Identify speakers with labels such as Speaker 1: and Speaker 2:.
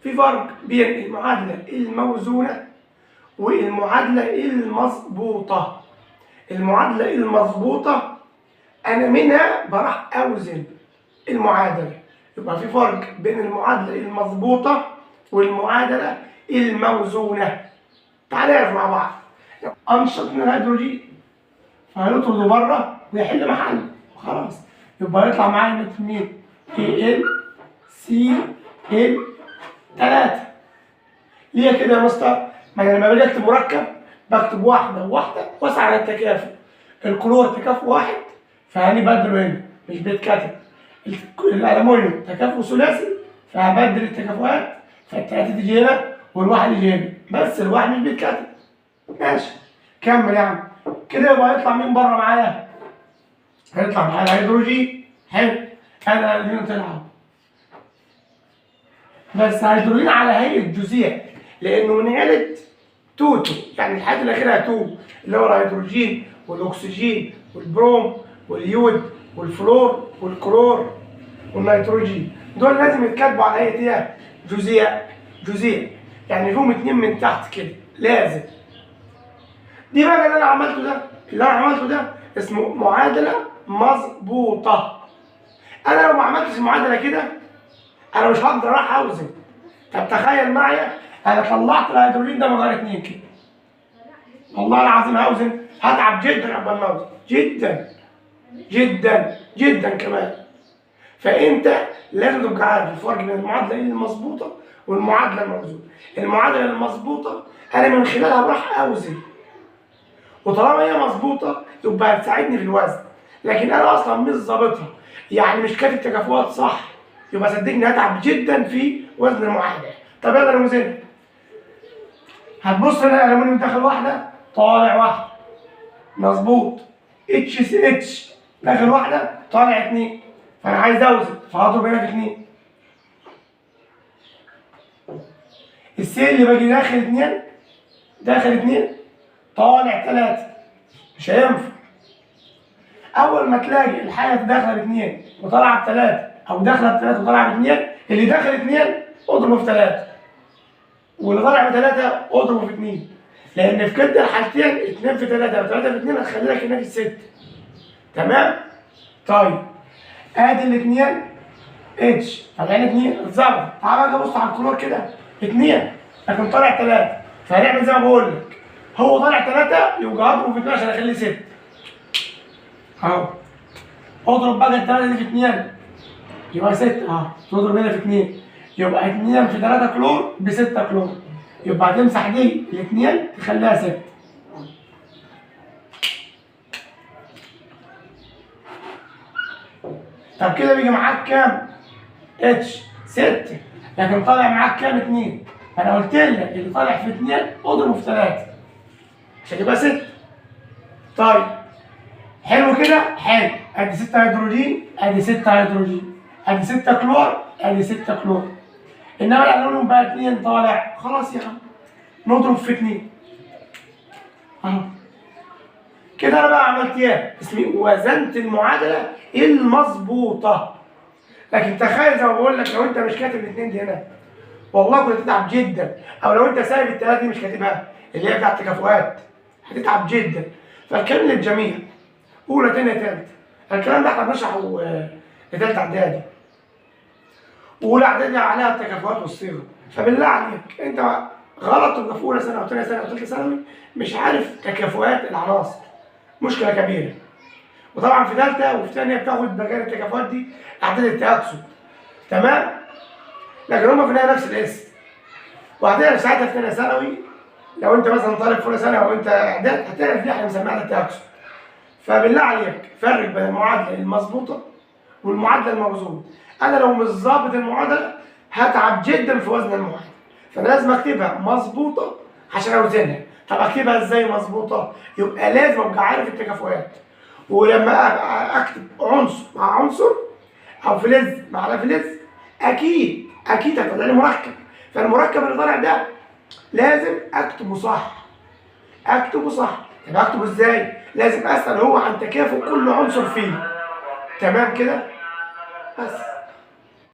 Speaker 1: في فرق بين المعادلة الموزونة والمعادلة المظبوطة. المعادلة المظبوطة أنا منها بروح أوزن المعادلة، يبقى في فرق بين المعادلة المظبوطة والمعادلة الموزونة. تعالى نعرف مع بعض. أنشط من الهيدروجين فهنطرده بره ويحل محله وخلاص، يبقى يطلع معايا متر مين؟ AlCl3. ليه كده يا مستر؟ ما انا لما باجي اكتب مركب بكتب واحده وواحده واسعى على التكافؤ. الكلور تكافؤ واحد فهنبدله هنا مش بيتكتب. الالومنيوم تكافؤ ثلاثي فهبدل التكافؤات، فالتلاته تيجي هنا والواحد يجي هنا، بس الواحد مش بيتكتب. ماشي كمل يا عم. كده يبقى هيطلع مين بره معايا؟ هيطلع معايا الهيدروجين. حلو، انا الهيدروجين طلع اهو، بس هيدروجين على هيئه جزيء لانه من عيله توتو، يعني الحاجات اللي اخرها تو، اللي هو الهيدروجين والاكسجين والبروم واليود والفلور والكلور والنيتروجين، دول لازم يتكتبوا على هيئه ايه؟ جزيء، يعني فيهم اتنين من تحت كده لازم. دي بقى اللي انا عملته ده اسمه معادله مظبوطه. انا لو ما عملتش المعادله كده انا مش هقدر اروح اوزن. طب تخيل معايا انا طلعت الهيدروجين ده من غير اتنين كده، والله العظيم هوزن هتعب جدا قبل ما اوزن، جدا كمان. فانت لازم تبقى عارف الفرق بين المعادله المظبوطه والمعادله الموزونه. المعادله المظبوطه انا من خلالها بروح اوزن، وطالما هي مظبوطه يبقى هتساعدني في الوزن، لكن انا اصلا مش ظابطها، يعني مش كاتب تكافؤات صح، يبقى صدقني هتعب جدا في وزن المعادله. طب يلا نوزنها. هتبص هنا الالومنيوم داخل واحده طالع واحده مظبوط، HCH داخل واحده طالع اتنين، فانا عايز اوزن فهضرب هنا في اتنين. السي اللي باجي داخل اتنين طالع تلاته، مش هينفع. اول ما تلاقي الحاجه داخله باتنين وطالعه بتلاته او داخله بتلاته وطالعه باتنين، اللي داخل اتنين اضربه في تلاته واللي طالع بتلاته اضربه في اتنين، لان في كده الحالتين 2 في 3 و3 في 2 هتخلي لك هناك 6. تمام؟ طيب ادي الاثنين اتش طالعين 2 اتظبط. تعال بقى بص على الكلور كده 2 لكن طالع 3، فهنعمل زي ما بقول لك، هو طالع 3 يبقى هضربه في 2 عشان اخليه 6 اهو. اضرب بقى ال3 دي في 2 يبقى 6 اهو، تضرب هنا في 2 يبقى 2 في 3 كلور ب 6 كلور، يبقى هتمسح دي الاثنين تخليها 6. طب كده بيجي معاك كام؟ اتش 6 لكن طالع معاك كام؟ 2. انا قلت لك اللي طالع في 2 اضربه في 3 عشان يبقى 6. طيب حلو كده؟ حلو، ادي 6 هيدروجين ادي 6 هيدروجين ادي 6 كلور ادي 6 كلور، انما الالومنيوم بقى 2 طالع، خلاص يا عم نضرب في 2 اهو. كده انا بقى عملت ايه؟ اسمي وزنت المعادله المظبوطه. لكن تخيل زي ما بقول لك لو انت مش كاتب الاثنين دي هنا والله كنت هتتعب جدا، او لو انت سايب الثلاثه دي مش كاتبها اللي هي بتاعت التكافؤات هتتعب جدا. فالكلام للجميع اولى ثانيه ثالثه، الكلام ده احنا بنشرحه لثالثه اعدادي، واولى اعدادي عليها التكافؤات والصيغه. فبالله عليك انت غلط تبقى في اولى سنه او ثانيه سنه او ثالثه ثانوي مش عارف تكافؤات العناصر، مشكله كبيره. وطبعا في ثالثه وفي ثانيه بتاخد مجال التكافؤات دي اعداد التاكسد، تمام؟ لكن هم في النهايه نفس الاسم، وهتعرف ساعتها في ثانيه ثانوي لو انت مثلا طالب في اولى ثانوي او انت اعداد هتعرف دي احنا بنسميها التاكسد. فبالله عليك فرق بين المعادله المظبوطه والمعادله الموزونه. انا لو مش ظابط المعادله هتعب جدا في وزن المعادله، فانا لازم اكتبها مظبوطه عشان اوزنها. طب اكتبها ازاي مظبوطه؟ يبقى لازم ابقى عارف التكافؤات، ولما اكتب عنصر مع عنصر او فلز مع فلز اكيد هيطلع لي مركب، فالمركب اللي طالع ده لازم اكتبه صح. طب اكتبه ازاي؟ لازم اسال هو عن تكافؤ كل عنصر فيه. تمام كده؟ بس